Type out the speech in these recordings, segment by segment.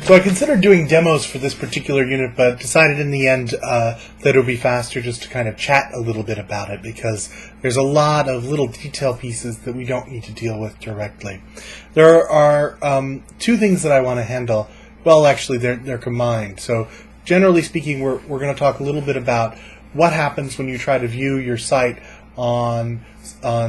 So I considered doing demos for this particular unit, but decided in the end that it would be faster just to kind of chat a little bit about it, because there's a lot of little detail pieces that we don't need to deal with directly. There are two things that I want to handle. Well, actually, they're combined. So generally speaking, we're going to talk a little bit about what happens when you try to view your site on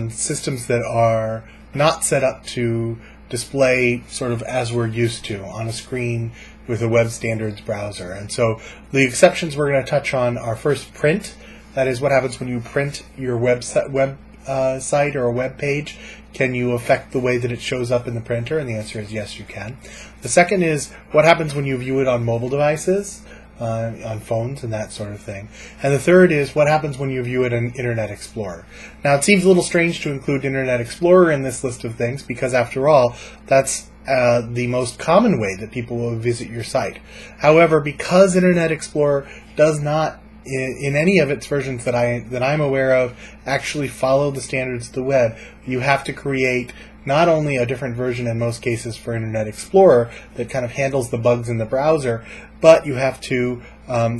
systems that are not set up to display sort of as we're used to on a screen with a web standards browser. And so the exceptions we're going to touch on are first print. That is, what happens when you print your web site or a web page. Can you affect the way that it shows up in the printer? And the answer is yes, you can. The second is what happens when you view it on mobile devices, on phones and that sort of thing. And the third is what happens when you view it in Internet Explorer. Now, it seems a little strange to include Internet Explorer in this list of things because, after all, that's the most common way that people will visit your site. However, because Internet Explorer does not, in any of its versions that I'm aware of, actually follow the standards of the web, you have to create not only a different version in most cases for Internet Explorer that kind of handles the bugs in the browser, but you have to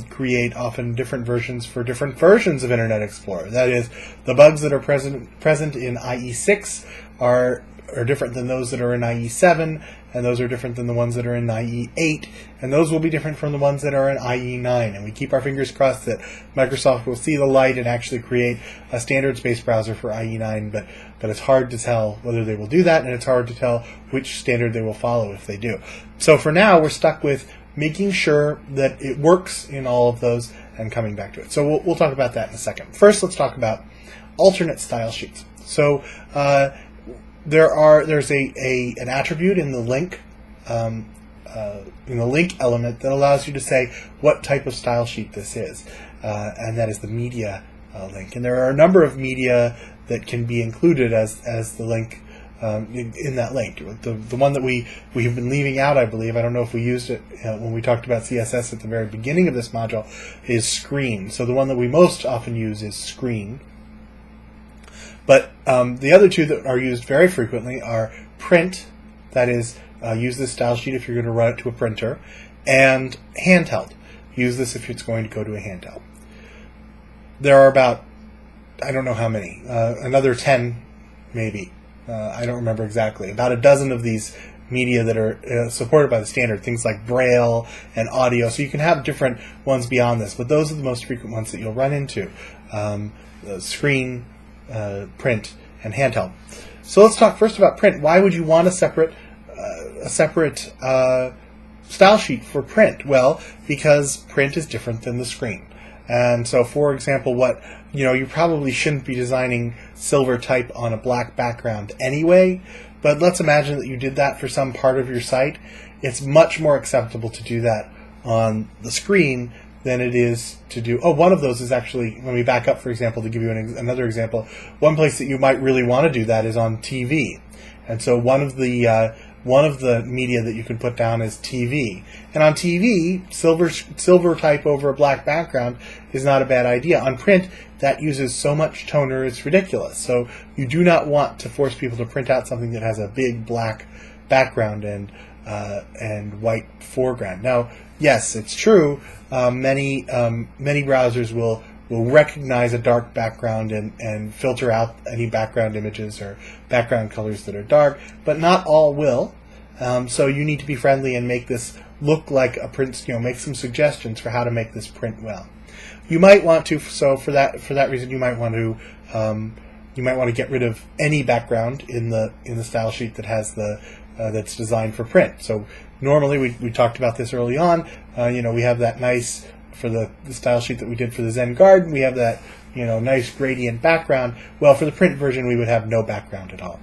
create often different versions for different versions of Internet Explorer. That is, the bugs that are present in IE6 are different than those that are in IE7, and those are different than the ones that are in IE8, and those will be different from the ones that are in IE9. And we keep our fingers crossed that Microsoft will see the light and actually create a standards-based browser for IE9, but it's hard to tell whether they will do that, and it's hard to tell which standard they will follow if they do. So for now, we're stuck with making sure that it works in all of those and coming back to it. So we'll talk about that in a second. First, let's talk about alternate style sheets. So there's an attribute in the link element that allows you to say what type of style sheet this is, and that is the media link. And there are a number of media that can be included as the link in that link. The one that we have been leaving out, I believe, I don't know if we used it when we talked about CSS at the very beginning of this module, is screen. So the one that we most often use is screen. But the other two that are used very frequently are print, that is, use this style sheet if you're going to run it to a printer, and handheld. Use this if it's going to go to a handheld. There are about, I don't know how many, another 10 maybe. I don't remember exactly. About a dozen of these media that are supported by the standard, things like Braille and audio. So you can have different ones beyond this, but those are the most frequent ones that you'll run into. Screen, print, and handheld. So let's talk first about print. Why would you want a separate style sheet for print? Well, because print is different than the screen. And so, for example, you probably shouldn't be designing silver type on a black background anyway, but let's imagine that you did that for some part of your site. It's much more acceptable to do that on the screen than it is to do. Oh, one of those is actually, let me back up, for example, to give you another example. One place that you might really want to do that is on TV. And so one of the media that you can put down is TV. And on TV, silver type over a black background is not a bad idea. On print, that uses so much toner, it's ridiculous. So you do not want to force people to print out something that has a big black background and white foreground. Now, yes, it's true. Many browsers will recognize a dark background and filter out any background images or background colors that are dark, but not all will. So you need to be friendly and make this look like a print. Make some suggestions for how to make this print well. You might want to. So for that reason, you might want to get rid of any background in the style sheet that has that's designed for print. So normally we talked about this early on. We have that nice, for the style sheet that we did for the Zen Garden, we have that nice gradient background. Well, for the print version, we would have no background at all.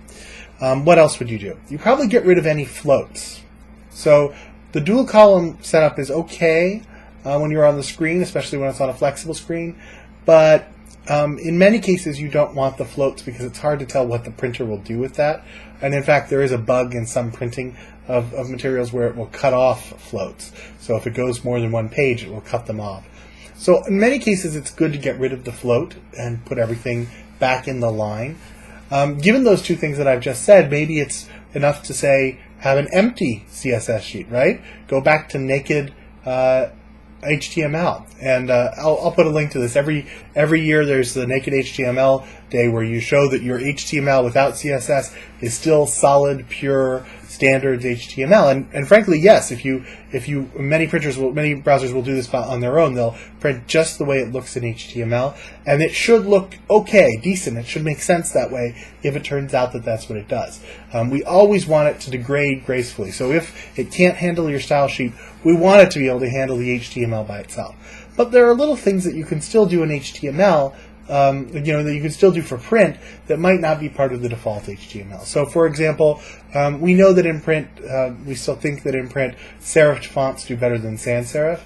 What else would you do? You probably get rid of any floats. So the dual column setup is okay when you're on the screen, especially when it's on a flexible screen. But in many cases, you don't want the floats because it's hard to tell what the printer will do with that. And in fact, there is a bug in some printing of materials where it will cut off floats. So if it goes more than one page, it will cut them off. So in many cases, it's good to get rid of the float and put everything back in the line. Given those two things that I've just said, maybe it's enough to say have an empty CSS sheet, right? Go back to naked HTML, and I'll put a link to this. Every year there's the Naked HTML Day where you show that your HTML without CSS is still solid, pure, standards HTML. And frankly, yes, if you many browsers will do this on their own. They'll print just the way it looks in HTML, and it should look okay, decent. It should make sense that way if it turns out that that's what it does. We always want it to degrade gracefully. So if it can't handle your style sheet, we want it to be able to handle the HTML by itself. But there are little things that you can still do in HTML, that you can still do for print that might not be part of the default HTML. So, for example, we know that in print, we still think that in print, serif fonts do better than sans serif.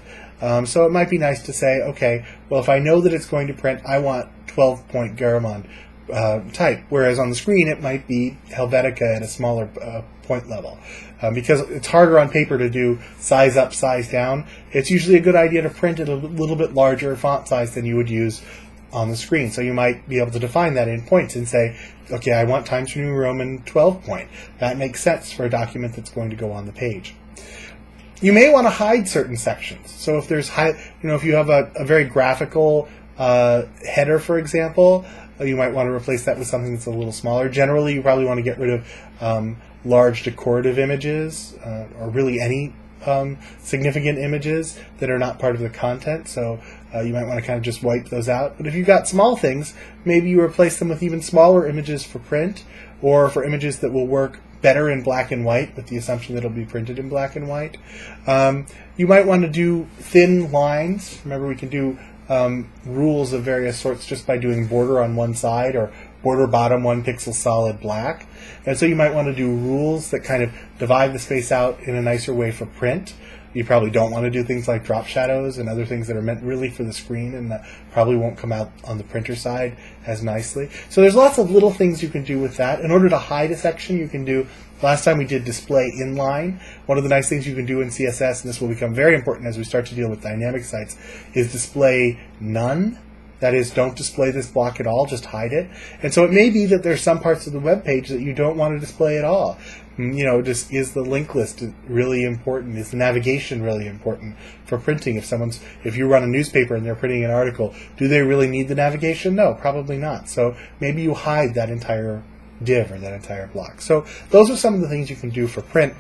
So it might be nice to say, okay, well, if I know that it's going to print, I want 12-point Garamond type, whereas on the screen it might be Helvetica at a smaller point level. Because it's harder on paper to do size up, size down, it's usually a good idea to print at a little bit larger font size than you would use on the screen. So you might be able to define that in points and say, okay, I want Times New Roman 12 point. That makes sense for a document that's going to go on the page. You may want to hide certain sections. So if there's if you have a very graphical header, for example, you might want to replace that with something that's a little smaller. Generally, you probably want to get rid of large decorative images, or really any significant images that are not part of the content. So you might want to kind of just wipe those out. But if you've got small things, maybe you replace them with even smaller images for print, or for images that will work better in black and white, with the assumption that it'll be printed in black and white. You might want to do thin lines. Remember, we can do rules of various sorts just by doing border on one side, or border bottom 1 pixel solid black. And so you might want to do rules that kind of divide the space out in a nicer way for print. You probably don't want to do things like drop shadows and other things that are meant really for the screen, and that probably won't come out on the printer side as nicely. So there's lots of little things you can do with that. In order to hide a section, you can do, last time we did display inline. One of the nice things you can do in CSS, and this will become very important as we start to deal with dynamic sites, is display none. That is, don't display this block at all, just hide it. And so it may be that there's some parts of the web page that you don't want to display at all. Just is the link list really important? Is the navigation really important for printing? If you run a newspaper and they're printing an article, do they really need the navigation? No, probably not. So maybe you hide that entire div or that entire block. So those are some of the things you can do for print.